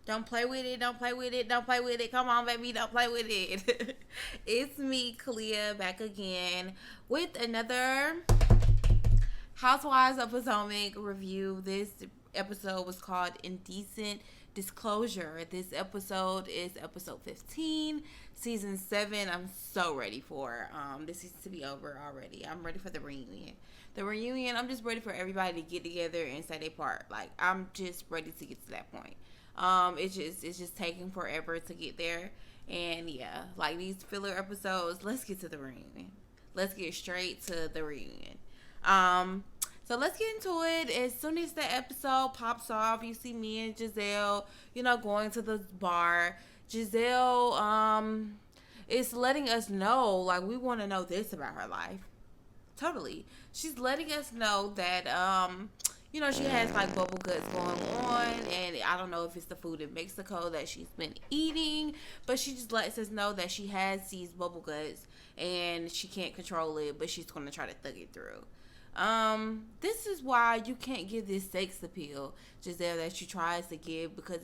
Don't play with it. Don't play with it. Don't play with it. Come on, baby. Don't play with it. It's me, Clea, back again with another Housewives of Potomac review. This episode was called Indecent Disclosure. This episode is episode 15, season 7. I'm so ready for this season to be over already. I'm ready for the reunion. I'm just ready for everybody to get together and say their part. Like, I'm just ready to get to that point. It's just taking forever to get there. And yeah, like these filler episodes, let's get to the reunion. Let's get straight to the reunion. So let's get into it. As soon as the episode pops off, you see me and Giselle, going to the bar. Giselle, is letting us know, like, we want to know this about her life. Totally. She's letting us know that, she has like bubble guts going on, and I don't know if it's the food in Mexico that she's been eating, but she just lets us know that she has these bubble guts and she can't control it, but she's going to try to thug it through. This is why you can't give this sex appeal, Giselle, that she tries to give, because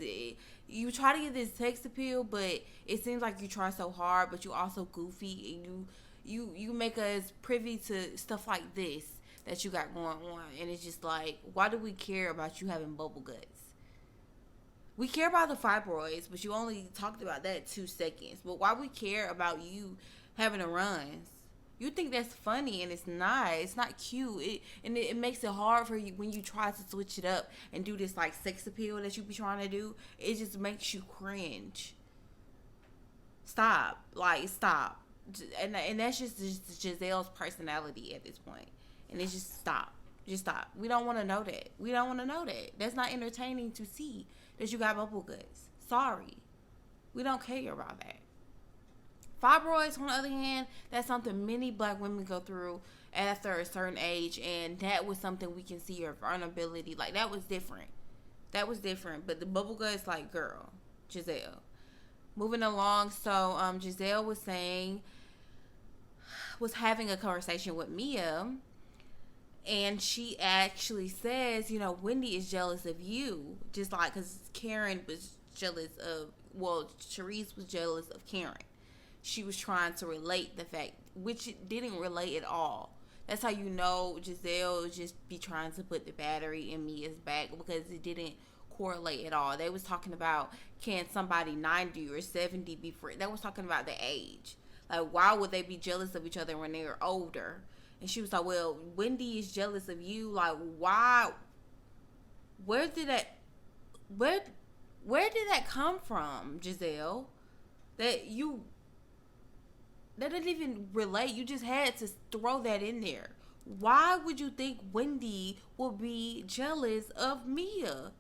you try to give this sex appeal, but it seems like you try so hard, but you also goofy, and you make us privy to stuff like this that you got going on, and it's just like, why do we care about you having bubble guts? We care about the fibroids, but you only talked about that 2 seconds. But why we care about you having a runs? You think that's funny, and it's not. It's not cute. It makes it hard for you when you try to switch it up and do this like sex appeal that you be trying to do. It just makes you cringe. Stop. Like, stop. And that's just Giselle's personality at this point. And it's just stop. Just stop. We don't want to know that. That's not entertaining to see that you got bubble guts. Sorry. We don't care about that. Fibroids, on the other hand, that's something many black women go through after a certain age. And that was something we can see your vulnerability. Like, that was different. But the bubble guts, like, girl, Giselle. Moving along, so Giselle was having a conversation with Mia, and she actually says, Wendy is jealous of you, just like, because Karen was jealous of, Charisse was jealous of Karen. She was trying to relate the fact, which it didn't relate at all. That's how you know Giselle just be trying to put the battery in Mia's back, because it didn't correlate at all. They was talking about, can somebody 90 or 70 be free? They was talking about the age. Like, why would they be jealous of each other when they were older? And she was like, well, Wendy is jealous of you. Like, why? Where did that come from, Giselle? That didn't even relate. You just had to throw that in there. Why would you think Wendy would be jealous of Mia?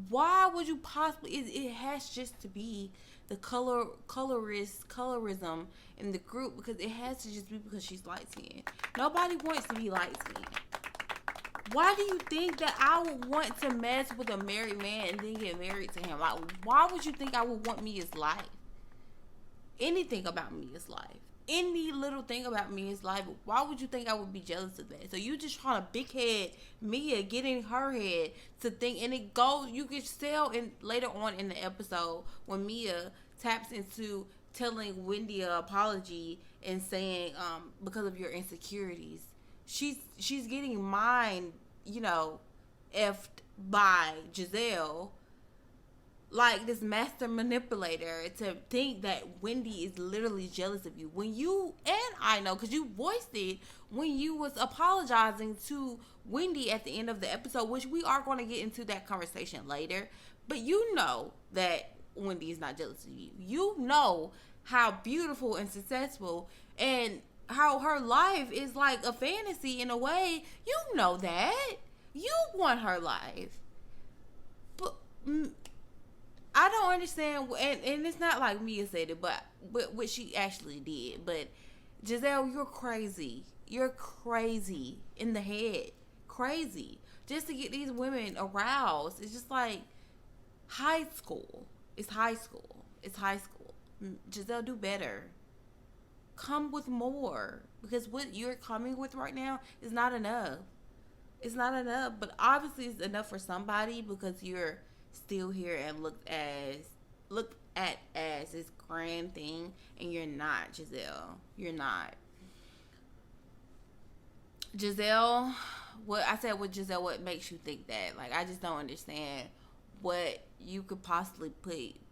Why would you possibly? It has just to be the colorism in the group, because it has to just be because she's light skinned. Nobody wants to be light skinned. Why do you think that I would want to mess with a married man and then get married to him? Like, why would you think I would want Mia's life? Anything about Mia's life. Any little thing about Mia's life. Why would you think I would be jealous of that? So you just trying to big head Mia, get in her head to think, and it goes, you can tell in later on in the episode when Mia taps into telling Wendy an apology and saying, because of your insecurities, she's getting mind, effed by Giselle, like this master manipulator, to think that Wendy is literally jealous of you. When you, and I know, because you voiced it when you was apologizing to Wendy at the end of the episode, which we are going to get into that conversation later. But you know that Wendy is not jealous of you. You know how beautiful and successful and how her life is like a fantasy in a way. You know that. You want her life. But I don't understand, and it's not like Mia said it, but what she actually did. But Giselle, you're crazy. You're crazy in the head. Crazy. Just to get these women aroused. It's just like high school. It's high school. Giselle, do better. Come with more. Because what you're coming with right now is not enough. It's not enough. But obviously it's enough for somebody, because you're still here and looked at as this grand thing, and you're not, Giselle. You're not. Giselle, what I said with Giselle, what makes you think that? Like, I just don't understand what you could possibly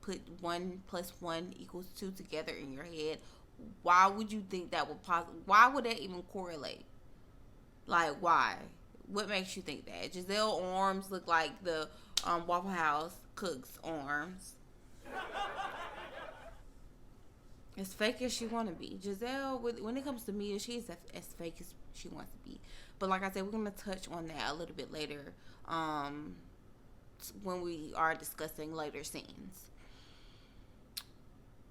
put 1 + 1 = 2 together in your head. Why would you think that would why would that even correlate? Like, why? What makes you think that? Giselle arms look like the Waffle House cook's arms. As fake as she want to be. Giselle, when it comes to Mia, she's as fake as she wants to be. But like I said, we're going to touch on that a little bit later when we are discussing later scenes.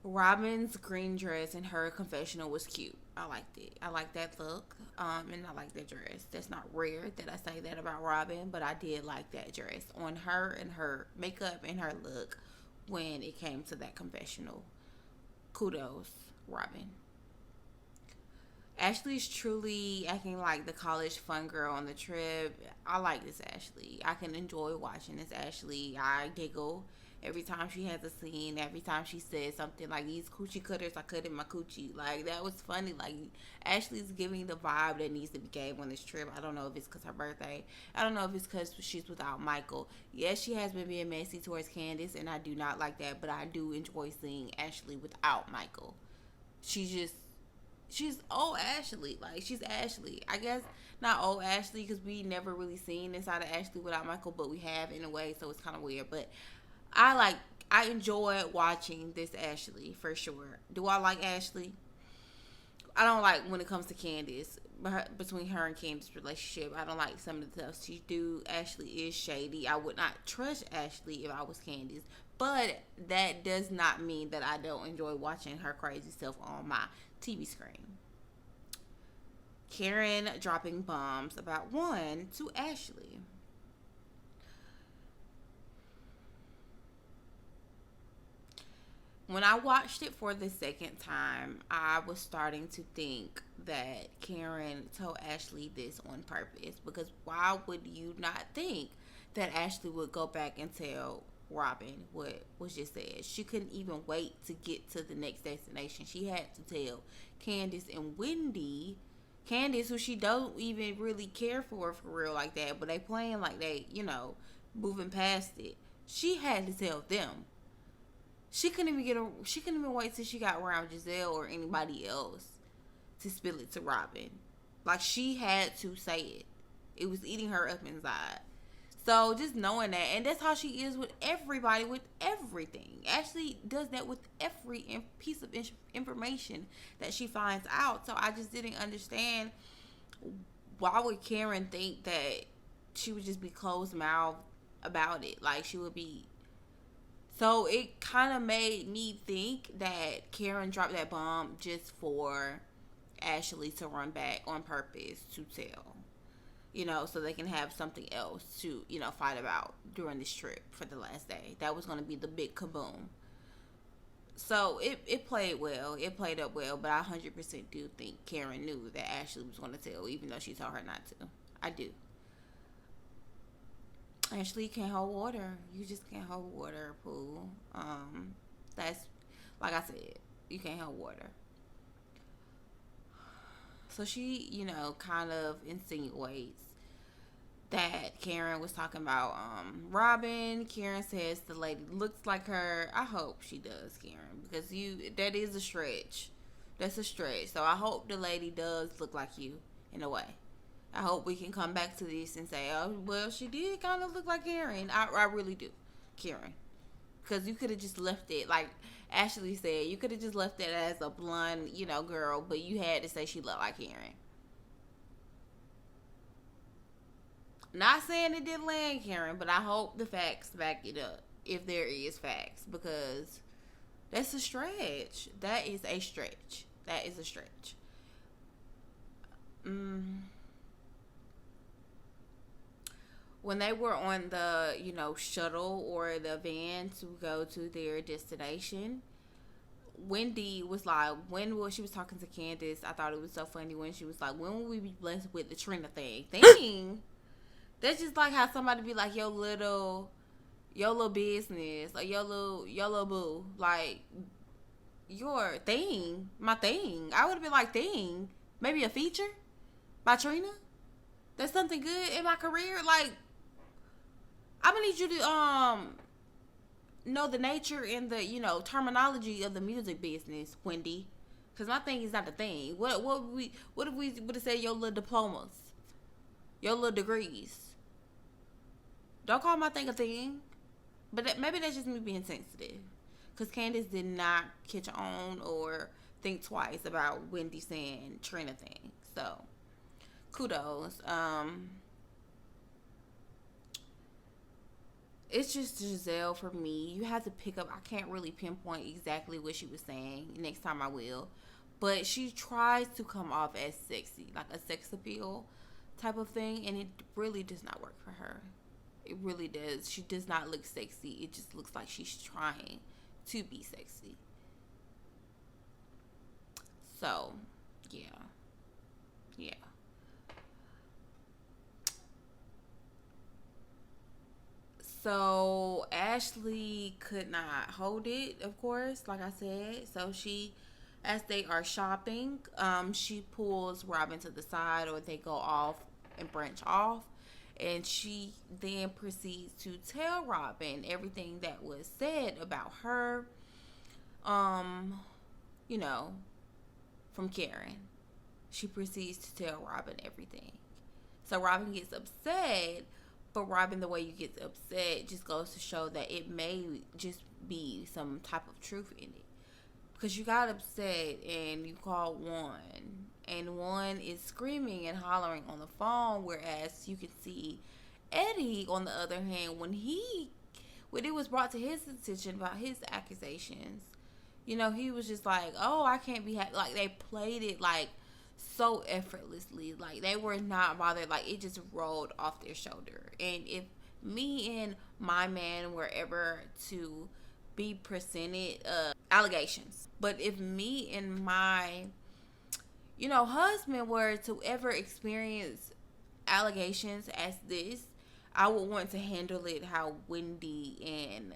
Robin's green dress in her confessional was cute. I liked it. I like that look, and I like that dress. That's not rare that I say that about Robin, but I did like that dress on her and her makeup and her look when it came to that confessional. Kudos, Robin. Ashley's truly acting like the college fun girl on the trip. I like this Ashley. I can enjoy watching this Ashley. I giggle every time she has a scene, every time she says something like, these coochie cutters, I cut in my coochie. Like, that was funny. Like, Ashley's giving the vibe that needs to be gave on this trip. I don't know if it's because her birthday. I don't know if it's because she's without Michael. Yes, she has been being messy towards Candace, and I do not like that, but I do enjoy seeing Ashley without Michael. She's old Ashley. Like, she's Ashley. I guess not old Ashley because we never really seen inside of Ashley without Michael, but we have in a way, so it's kind of weird. But I enjoy watching this Ashley for sure. Do I like Ashley? I don't like when it comes to Candace, between her and Candace's relationship. I don't like some of the stuff she do. Ashley is shady. I would not trust Ashley if I was Candace. But that does not mean that I don't enjoy watching her crazy stuff on my TV screen. Karen dropping bombs about one to Ashley. When I watched it for the second time, I was starting to think that Karen told Ashley this on purpose. Because why would you not think that Ashley would go back and tell Robin what was just said? She couldn't even wait to get to the next destination. She had to tell Candace and Wendy. Candace, who she don't even really care for real like that, but they playing like they, moving past it. She had to tell them. She couldn't even wait till she got around Giselle or anybody else to spill it to Robin. Like, she had to say it. It was eating her up inside. So just knowing that, and that's how she is with everybody, with everything. Ashley does that with every piece of information that she finds out. So I just didn't understand, why would Karen think that she would just be closed mouthed about it? Like, she would be. So it kind of made me think that Karen dropped that bomb just for Ashley to run back on purpose to tell. So they can have something else to, fight about during this trip for the last day. That was going to be the big kaboom. So it played well. It played up well, but I 100% do think Karen knew that Ashley was going to tell, even though she told her not to. I do. Ashley can't hold water. You just can't hold water, Pooh. That's, like I said, you can't hold water. So she, kind of insinuates that Karen was talking about Robin. Karen says the lady looks like her. I hope she does, Karen, because that is a stretch. That's a stretch. So I hope the lady does look like you in a way. I hope we can come back to this and say, oh, well, she did kind of look like Karen. I really do, Karen. Because you could have just left it, like Ashley said, you could have just left it as a blonde, girl, but you had to say she looked like Karen. Not saying it didn't land Karen, but I hope the facts back it up, if there is facts, because that's a stretch. That is a stretch. That is a stretch. When they were on the, shuttle or the van to go to their destination, Wendy was like, she was talking to Candace, I thought it was so funny when she was like, when will we be blessed with the Trina thing? That's just like how somebody be like, your little your little business or your little boo, like your thing, my thing. I would have been like thing, maybe a feature by Trina. That's something good in my career. Like I'm gonna need you to know the nature and the terminology of the music business, Wendy. Cause my thing is not the thing. What if we would have said your little diplomas, your little degrees? Don't call my thing a thing. But maybe that's just me being sensitive. Because Candace did not catch on or think twice about Wendy saying Trina thing. So, kudos. It's just Giselle for me. You have to pick up. I can't really pinpoint exactly what she was saying. Next time I will. But she tries to come off as sexy, like a sex appeal type of thing. And it really does not work for her. It really does. She does not look sexy. It just looks like she's trying to be sexy. So, yeah. Yeah. So, Ashley could not hold it, of course, like I said. So, as they are shopping, she pulls Robin to the side, or they go off and branch off. And she then proceeds to tell Robin everything that was said about her, you know, from Karen. She proceeds to tell Robin everything. So Robin gets upset, but Robin, the way you get upset just goes to show that it may just be some type of truth in it. Because you got upset and you called one, and one is screaming and hollering on the phone, whereas you can see Eddie, on the other hand, when it was brought to his attention about his accusations, he was just like, oh, I can't be happy. Like, they played it like so effortlessly, like they were not bothered, like it just rolled off their shoulder. And if me and my man were ever to be presented allegations, but if me and my husband were to ever experience allegations as this, I would want to handle it how Wendy and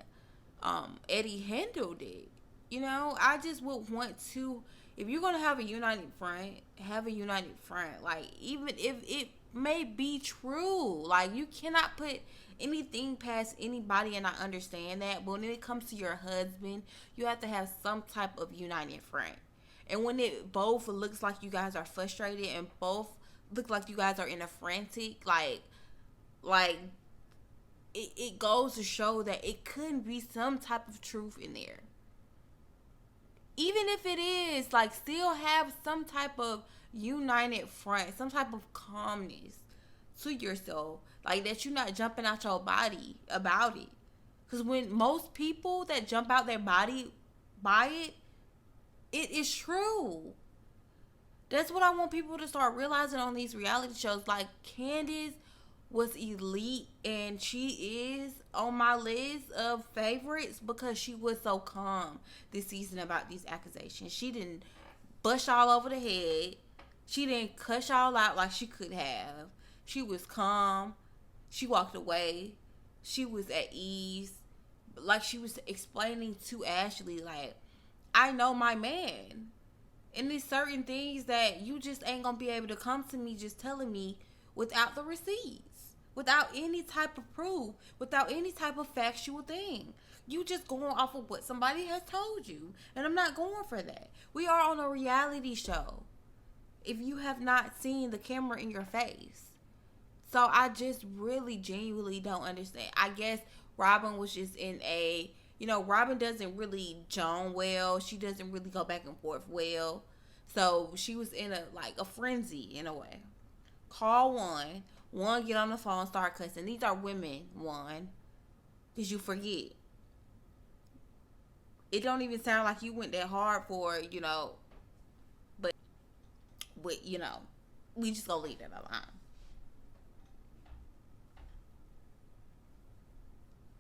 Eddie handled it. I just would want to, if you're going to have a united front, have a united front. Like, even if it may be true, like, you cannot put anything past anybody, and I understand that. But when it comes to your husband, you have to have some type of united front. And when it both looks like you guys are frustrated and both look like you guys are in a frantic, like it goes to show that it could be some type of truth in there. Even if it is, like, still have some type of united front, some type of calmness to yourself, like that you're not jumping out your body about it. Because when most people that jump out their body by it, it is true. That's what I want people to start realizing on these reality shows. Like, Candace was elite, and she is on my list of favorites because she was so calm this season about these accusations. She didn't bust y'all over the head. She didn't cuss y'all out like she could have. She was calm. She walked away. She was at ease. Like, she was explaining to Ashley, like, I know my man. And there's certain things that you just ain't gonna be able to come to me just telling me without the receipts, without any type of proof, without any type of factual thing. You just going off of what somebody has told you. And I'm not going for that. We are on a reality show. If you have not seen the camera in your face. So I just really genuinely don't understand. I guess Robin was just in a, Robin doesn't really Joan well. She doesn't really go back and forth well. So she was in a frenzy in a way. Call one, get on the phone, start cussing. These are women, one, because you forget. It don't even sound like you went that hard for, but we just gonna leave that alone.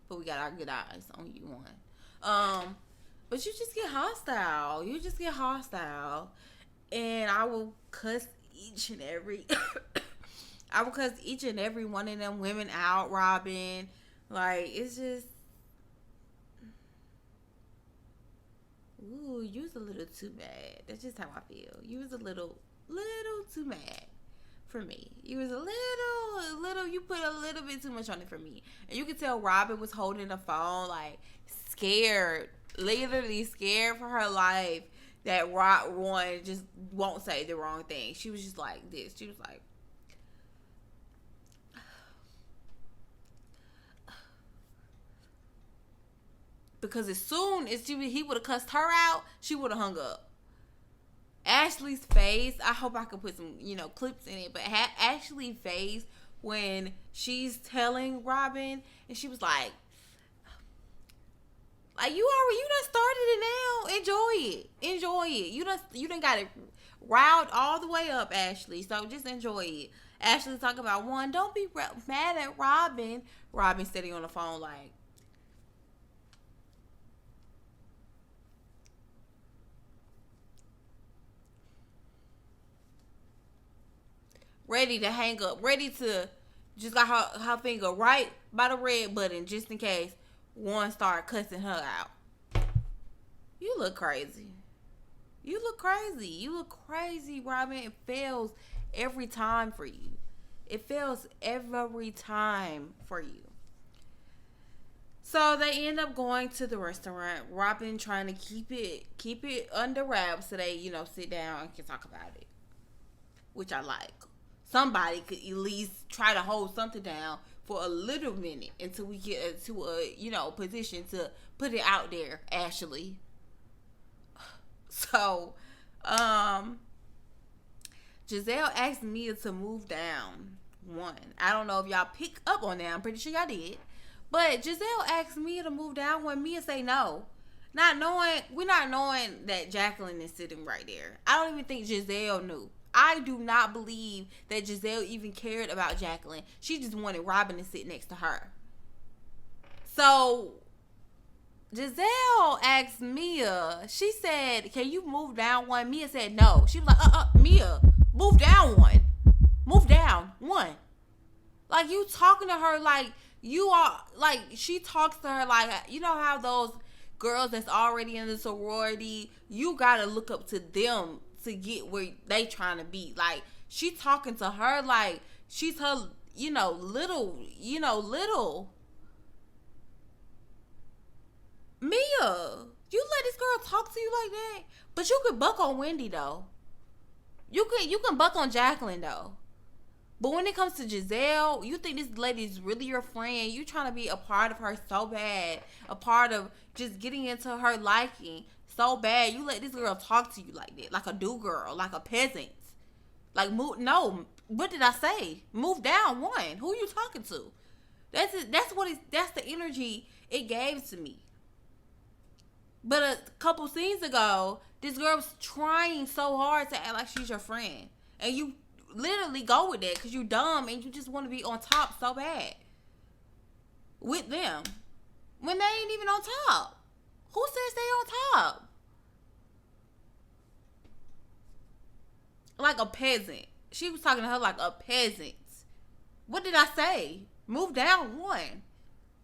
But we got our good eyes on you, one. But you just get hostile. And I will cuss each and every one of them women out, Robin. Like, it's just, Ooh, you was a little too mad. That's just how I feel. You was a little too mad for me. You was a little. You put a little bit too much on it for me, and you could tell Robin was holding the phone like scared, literally scared for her life. That Ron just won't say the wrong thing. She was just like this. She was like, because as soon as he would have cussed her out, she would have hung up. Ashley's face, I hope I could put some, clips in it, but Ashley's face when she's telling Robin, and she was like you done started it now. Enjoy it. You done got it riled all the way up, Ashley. So just enjoy it. Ashley talk about one. Don't be mad at Robin. Robin sitting on the phone like, ready to hang up, ready to just got her finger right by the red button just in case one start cussing her out. You look crazy. You look crazy. You look crazy, Robin. It fails every time for you. It fails every time for you. So they end up going to the restaurant. Robin trying to keep it under wraps so they, sit down and can talk about it, which I like. Somebody could at least try to hold something down for a little minute until we get to a position to put it out there, Ashley. So, Giselle asked Mia to move down. One, I don't know if y'all pick up on that. I'm pretty sure y'all did. But Giselle asked Mia to move down when Mia say no. Not knowing that Jacqueline is sitting right there. I don't even think Giselle knew. I do not believe that Giselle even cared about Jacqueline. She just wanted Robin to sit next to her. So Giselle asked Mia, she said, can you move down one? Mia said no. She was like, Mia, move down one. Move down one. Like, you talking to her like you are, like, she talks to her like, you know how those girls that's already in the sorority, you gotta look up to them to get where they trying to be. Like, she talking to her like she's her, little. Mia, you let this girl talk to you like that? But you could buck on Wendy though. You can buck on Jacqueline though. But when it comes to Giselle, you think this lady is really your friend. You trying to be a part of her so bad. A part of just getting into her liking so bad. You let this girl talk to you like that. Like a do-girl. Like a peasant. Like, no. What did I say? Move down one. Who are you talking to? That's the energy it gave to me. But a couple scenes ago, this girl was trying so hard to act like she's your friend. And you literally go with that because you're dumb and you just want to be on top so bad with them when they ain't even on top. Who says they on top? Like a peasant. She was talking to her like a peasant. What did I say? Move down one.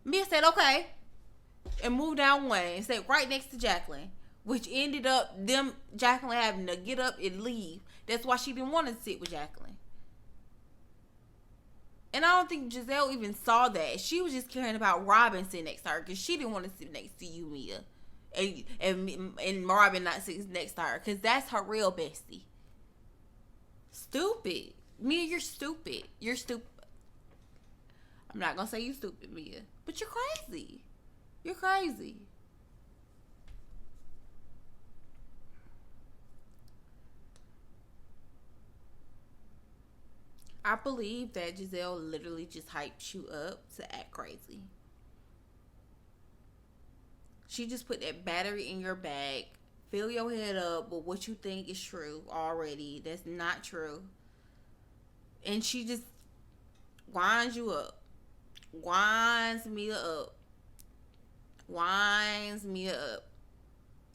Mia said okay and moved down one and sat right next to Jacqueline, which ended up Jacqueline having to get up and leave. That's why she didn't want to sit with Jacqueline. And I don't think Giselle even saw that. She was just caring about Robin sitting next to her because she didn't want to sit next to you, Mia. And Robin not sitting next to her because that's her real bestie. Stupid. Mia, you're stupid. You're stupid. I'm not going to say you stupid, Mia. But you're crazy. You're crazy. I believe that Giselle literally just hyped you up to act crazy. She just put that battery in your bag, fill your head up with what you think is true already. That's not true. And she just winds you up. Winds Mia up. Winds Mia up.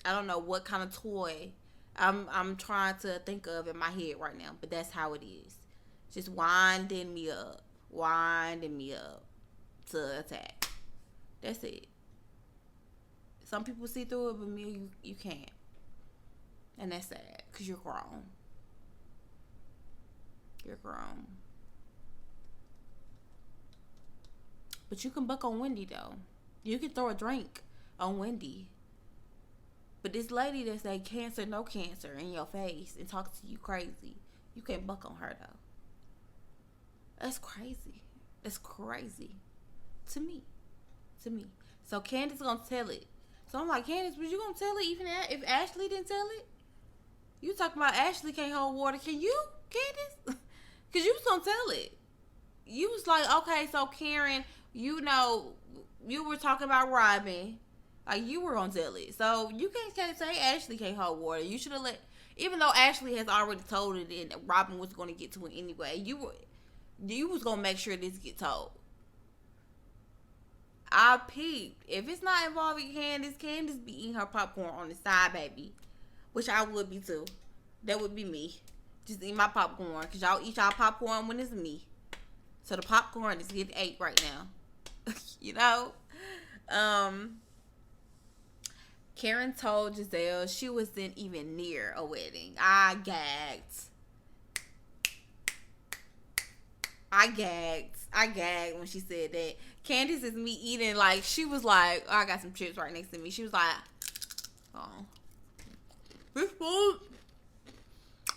I don't know what kind of toy I'm trying to think of in my head right now, but that's how it is. Just winding me up. Winding me up to attack. That's it. Some people see through it, but me, you can't. And that's sad, because you're grown. You're grown. But you can buck on Wendy, though. You can throw a drink on Wendy. But this lady that say cancer, no cancer in your face and talks to you crazy, you can't buck on her, though. That's crazy. That's crazy. To me. So Candace gonna tell it. So I'm like, Candace, was you gonna tell it even if Ashley didn't tell it? You talking about Ashley can't hold water. Can you, Candace? Because you was gonna tell it. You was like, okay, so Karen, you know, you were talking about Robin. Like, you were gonna tell it. So you can't say Ashley can't hold water. You should have let, even though Ashley has already told it and Robin was gonna get to it anyway, you was gonna make sure this get told. I peeped. If it's not involving Candace be eating her popcorn on the side, baby. Which I would be too. That would be me. Just eat my popcorn. Because y'all eat y'all popcorn when it's me. So the popcorn is getting ate right now. You know? Karen told Giselle she wasn't even near a wedding. I gagged when she said that. Candace is me eating, like, she was like, oh, I got some chips right next to me. She was like, oh, this food,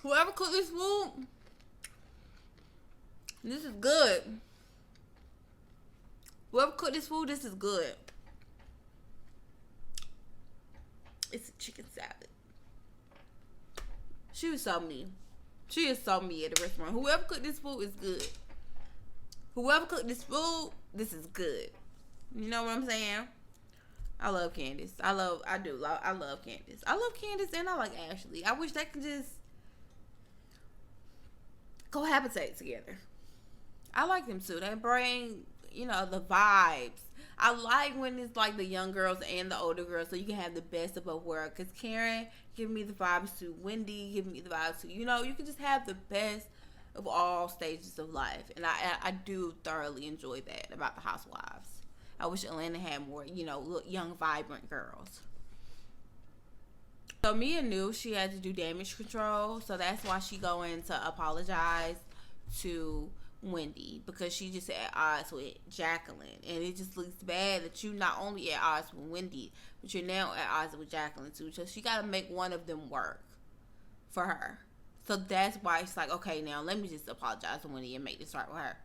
whoever cooked this food, this is good. Whoever cooked this food, this is good. It's a chicken salad. She was so mean. She is so mean at the restaurant. Whoever cooked this food is good. Whoever cooked this food, this is good. You know what I'm saying? I love Candace. I love Candace. I love Candace and I like Ashley. I wish they could just cohabitate together. I like them too. They bring, you know, the vibes. I like when it's like the young girls and the older girls, so you can have the best of both worlds. Because Karen give me the vibes to Wendy, give me the vibes to, you know, you can just have the best of all stages of life. And I do thoroughly enjoy that about the Housewives. I wish Atlanta had more, you know, young, vibrant girls. So Mia knew she had to do damage control, so that's why she going to apologize to Wendy, because she just at odds with Jacqueline, and it just looks bad that you not only at odds with Wendy, but you're now at odds with Jacqueline too. So she got to make one of them work for her. So that's why it's like, okay, now let me just apologize to Wendy and make this right with her.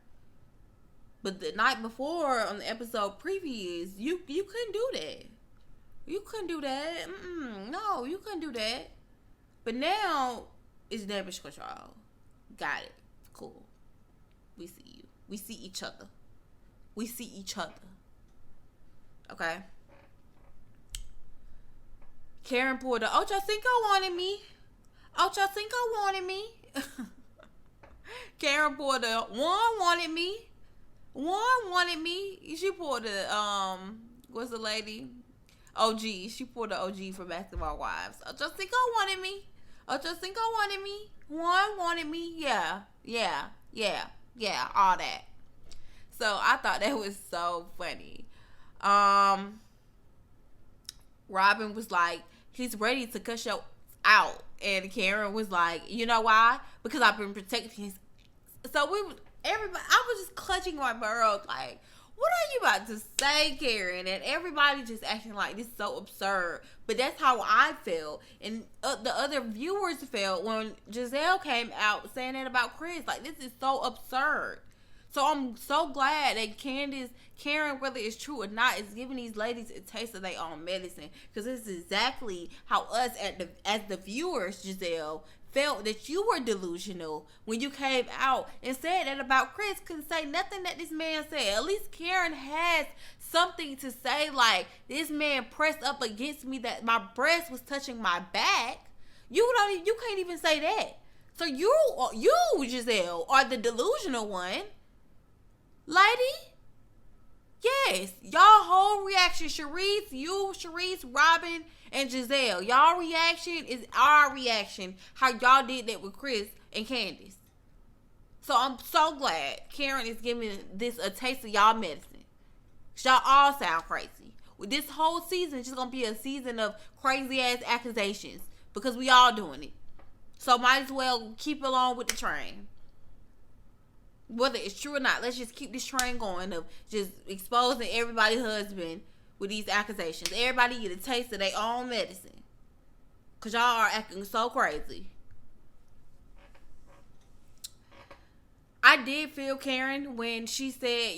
But the night before on the episode previous, you couldn't do that. You couldn't do that. No, you couldn't do that. But now it's damage control. Got it. Cool. We see you. We see each other. We see each other. Okay. Karen pulled the Ocho Cinco wanted me. Ocho Cinco wanted me. Karen pulled the One wanted me. One wanted me. She pulled the what's the lady? OG. She pulled the OG for Basketball Wives. Ocho Cinco wanted me. Ocho Cinco wanted me. One wanted me. Yeah. All that. So I thought that was so funny. Robin was like, he's ready to cuss you out. And Karen was like, you know why? Because I've been protecting his. So everybody, I was just clutching my pearls like, what are you about to say, Karen? And everybody just acting like this is so absurd. But that's how I felt. And the other viewers felt when Giselle came out saying that about Chris. Like, this is so absurd. So I'm so glad that Karen, whether it's true or not, is giving these ladies a taste of their own medicine. Because this is exactly how us as the viewers, Giselle, felt that you were delusional when you came out and said that about Chris. Couldn't say nothing that this man said. At least Karen has something to say, like, this man pressed up against me that my breast was touching my back. You can't even say that. So you Giselle, are the delusional one. Lady? Yes. Y'all whole reaction, Sharice, Robin, and Giselle. Y'all reaction is our reaction. How y'all did that with Chris and Candace. So I'm so glad Karen is giving this a taste of y'all medicine. Y'all all sound crazy. This whole season is just gonna be a season of crazy ass accusations because we all doing it. So might as well keep along with the train. Whether it's true or not, let's just keep this train going of just exposing everybody's husband with these accusations. Everybody get a taste of their own medicine. Because y'all are acting so crazy. I did feel Karen when she said,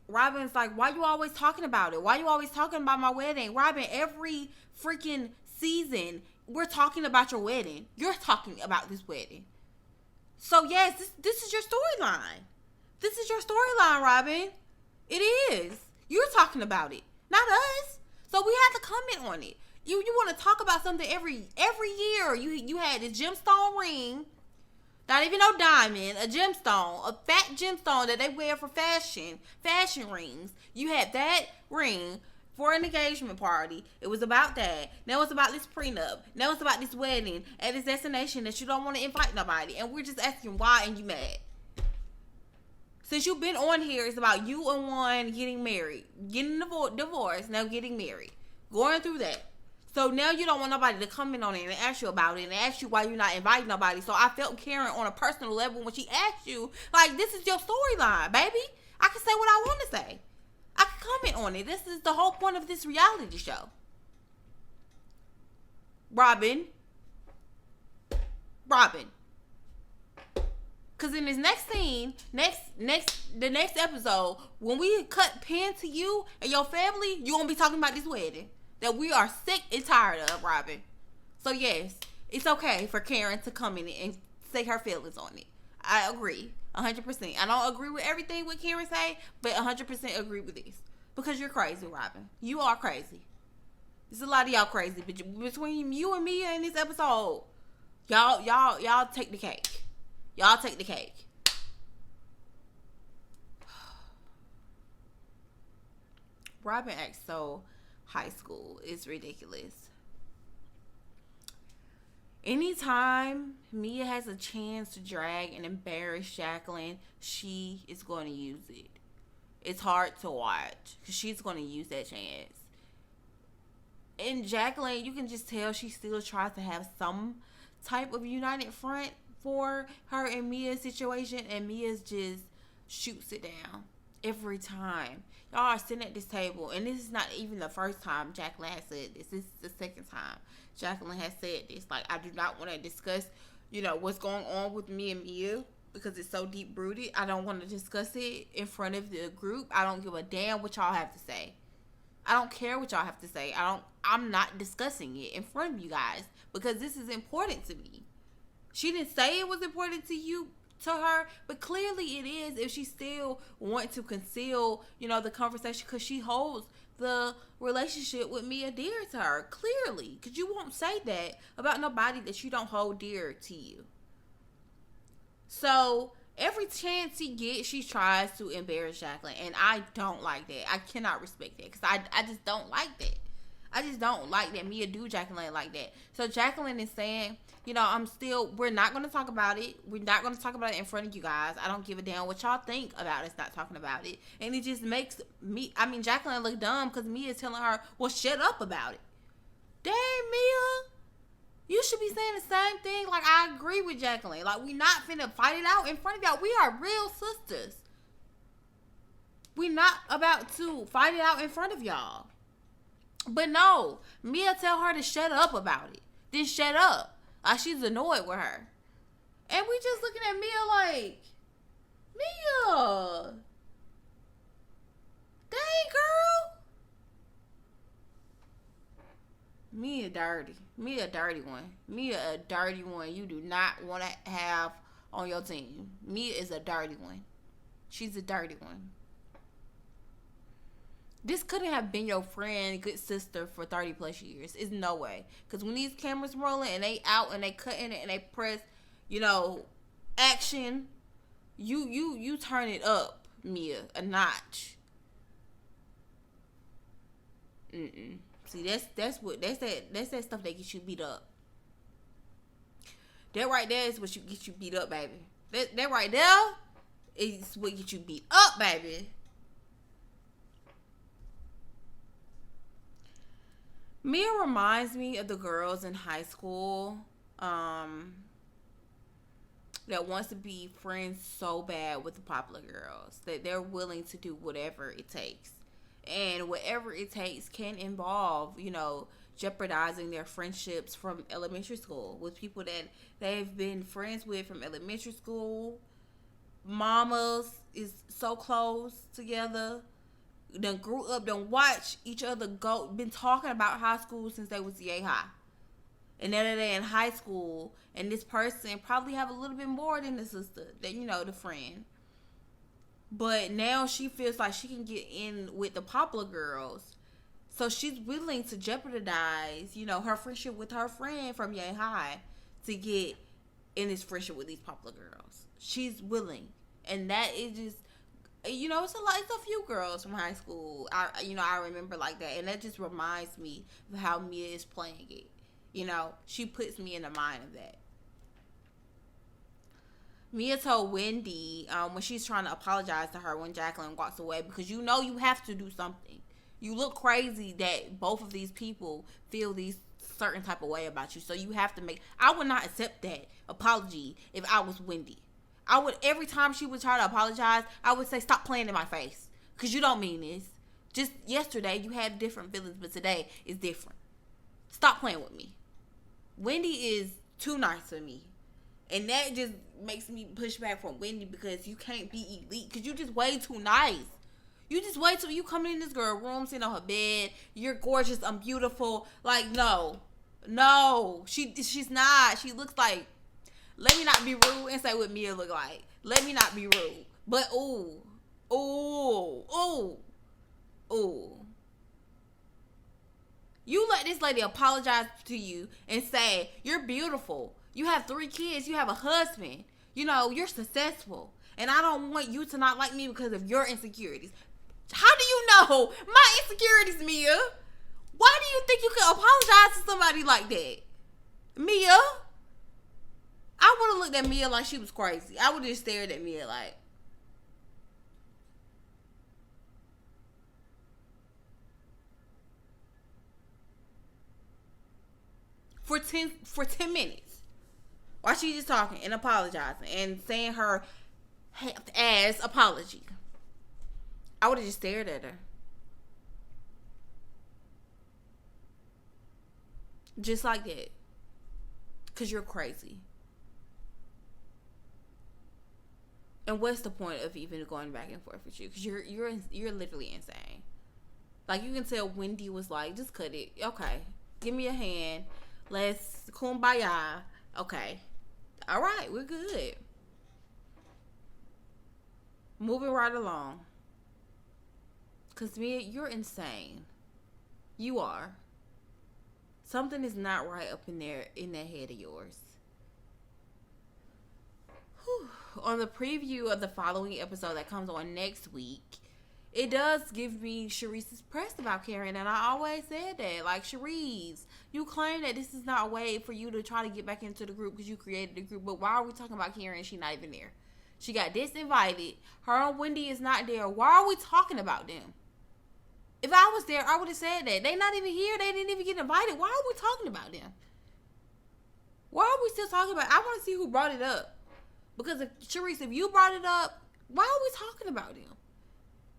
Robin's like, why you always talking about it? Why you always talking about my wedding? Robin, every freaking season, we're talking about your wedding. You're talking about this wedding. So, yes, this is your storyline. This is your storyline, Robin. It is. You're talking about it, not us. So, we have to comment on it. You want to talk about something every year. You had the gemstone ring, not even no diamond, a gemstone, a fat gemstone that they wear for fashion rings. You had that ring for an engagement party. It was about that. Now it's about this prenup. Now it's about this wedding at this destination that you don't want to invite nobody. And we're just asking why and you mad. Since you've been on here, it's about you and one getting married. Getting divorced, now getting married. Going through that. So now you don't want nobody to comment on it and ask you about it and ask you why you're not inviting nobody. So I felt Karen on a personal level when she asked you, like, this is your storyline, baby. I can say what I want to say. I can comment on it. This is the whole point of this reality show. Robin. Because in this next scene, the next episode, when we cut pin to you and your family, you're going to be talking about this wedding that we are sick and tired of, Robin. So yes, it's okay for Karen to come in and say her feelings on it. I agree. 100%. I don't agree with everything what Karen say, but 100% agree with this. Because you're crazy, Robin. You are crazy. There's a lot of y'all crazy. But between you and me in this episode, y'all take the cake. Y'all take the cake. Robin acts so high school. It's ridiculous. Anytime Mia has a chance to drag and embarrass Jacqueline, she is going to use it. It's hard to watch because she's going to use that chance. And Jacqueline, you can just tell she still tries to have some type of united front for her and Mia's situation, and Mia's just shoots it down every time. Y'all are sitting at this table, and this is not even the first time Jacqueline has said this. This is the second time Jacqueline has said this. Like, I do not want to discuss, what's going on with me and Mia because it's so deep-rooted. I don't want to discuss it in front of the group. I don't give a damn what y'all have to say. I don't care what y'all have to say. I'm not discussing it in front of you guys because this is important to me. She didn't say it was important to her, but clearly it is if she still wants to conceal, the conversation because she holds the relationship with Mia dear to her. Clearly, because you won't say that about nobody that you don't hold dear to you. So every chance she gets, she tries to embarrass Jacqueline, and I don't like that. I cannot respect that because I just don't like that. I just don't like that Mia do Jacqueline like that. So Jacqueline is saying, we're not going to talk about it. We're not going to talk about it in front of you guys. I don't give a damn what y'all think about us not talking about it. And it just makes Jacqueline look dumb because Mia is telling her, well, shut up about it. Dang, Mia. You should be saying the same thing. Like, I agree with Jacqueline. Like, we not finna fight it out in front of y'all. We are real sisters. We not about to fight it out in front of y'all. But no, Mia tell her to shut up about it. Then shut up. Like, she's annoyed with her. And we just looking at Mia like, Mia. Dang, girl. Mia dirty. Mia a dirty one. Mia a dirty one you do not want to have on your team. Mia is a dirty one. She's a dirty one. This couldn't have been your friend, good sister for 30 plus years. It's no way. Because when these cameras rolling and they out and they cutting it and they press, action, you turn it up, Mia, a notch. See, that's that stuff that gets you beat up. That right there is what gets you beat up, baby. That right there is what gets you beat up, baby. Mia reminds me of the girls in high school that wants to be friends so bad with the popular girls that they're willing to do whatever it takes. And whatever it takes can involve, jeopardizing their friendships from elementary school with people that they've been friends with from elementary school. Mamas is so close together. Done grew up, done watch each other go, been talking about high school since they was yay high. And then they're in high school, and this person probably have a little bit more than the sister, than, the friend. But now she feels like she can get in with the popular girls. So she's willing to jeopardize, her friendship with her friend from yay high to get in this friendship with these popular girls. She's willing. And that is just, it's a few girls from high school. I remember like that. And that just reminds me of how Mia is playing it. She puts me in the mind of that. Mia told Wendy when she's trying to apologize to her when Jacqueline walks away, because you have to do something. You look crazy that both of these people feel these certain type of way about you. So you have to I would not accept that apology if I was Wendy. I would, every time she would try to apologize, I would say, stop playing in my face. Because you don't mean this. Just yesterday, you had different feelings, but today is different. Stop playing with me. Wendy is too nice for me. And that just makes me push back from Wendy, because you can't be elite. Because you just way too nice. You just wait till you come in this girl room, sitting on her bed. You're gorgeous. I'm beautiful. Like, no. She's not. She looks like, let me not be rude and say what Mia look like. Let me not be rude. But, ooh. You let this lady apologize to you and say, you're beautiful. You have 3 kids. You have a husband. You're successful. And I don't want you to not like me because of your insecurities. How do you know my insecurities, Mia? Why do you think you can apologize to somebody like that? Mia? I would have looked at Mia like she was crazy. I would have just stared at Mia like, for 10 minutes. While she just talking and apologizing and saying her half-ass apology. I would have just stared at her. Just like that. Because you're crazy. And what's the point of even going back and forth with you? Because you're literally insane. Like, you can tell Wendy was like, just cut it. Okay. Give me a hand. Let's kumbaya. Okay. All right. We're good. Moving right along. Because, Mia, you're insane. You are. Something is not right up in there, in that head of yours. Whew. On the preview of the following episode that comes on next week, it does give me Sharice's press about Karen. And I always said that. Like, Sharice, you claim that this is not a way for you to try to get back into the group because you created the group. But why are we talking about Karen and she's not even there? She got disinvited. Her and Wendy is not there. Why are we talking about them? If I was there, I would have said that. They not even here. They didn't even get invited. Why are we talking about them? Why are we still talking about it? I want to see who brought it up. Because Sharice, if you brought it up, why are we talking about them?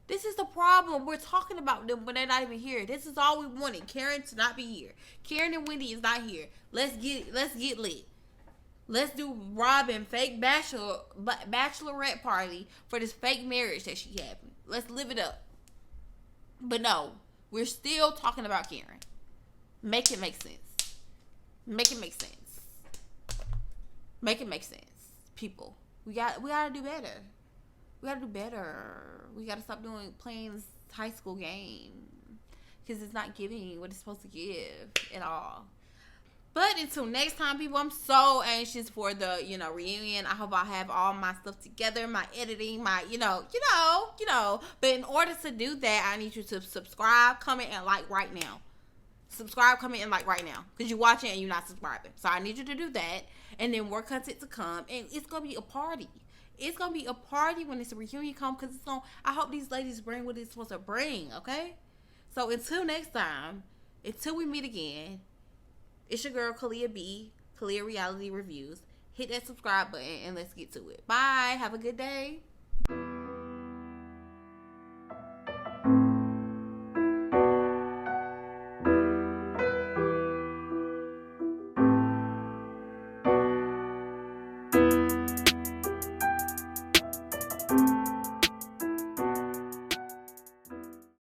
This is the problem. We're talking about them when they're not even here. This is all we wanted. Karen to not be here. Karen and Wendy is not here. Let's get lit. Let's do Robin fake bachelorette party for this fake marriage that she having. Let's live it up. But no, we're still talking about Karen. Make it make sense. Make it make sense. Make it make sense. People, we gotta do better. We gotta do better. We gotta stop playing this high school game, because it's not giving what it's supposed to give at all. But until next time, people, I'm so anxious for the, reunion. I hope I have all my stuff together, my editing, my, But in order to do that, I need you to subscribe, comment, and like right now. Subscribe, comment, and like right now. Because you're watching and you're not subscribing. So I need you to do that. And then more content to come. And it's going to be a party. It's going to be a party when this reunion comes. Because I hope these ladies bring what it's supposed to bring, okay? So until next time, Until we meet again, it's your girl, Kalia B, Kalia Reality Reviews. Hit that subscribe button and let's get to it. Bye. Have a good day.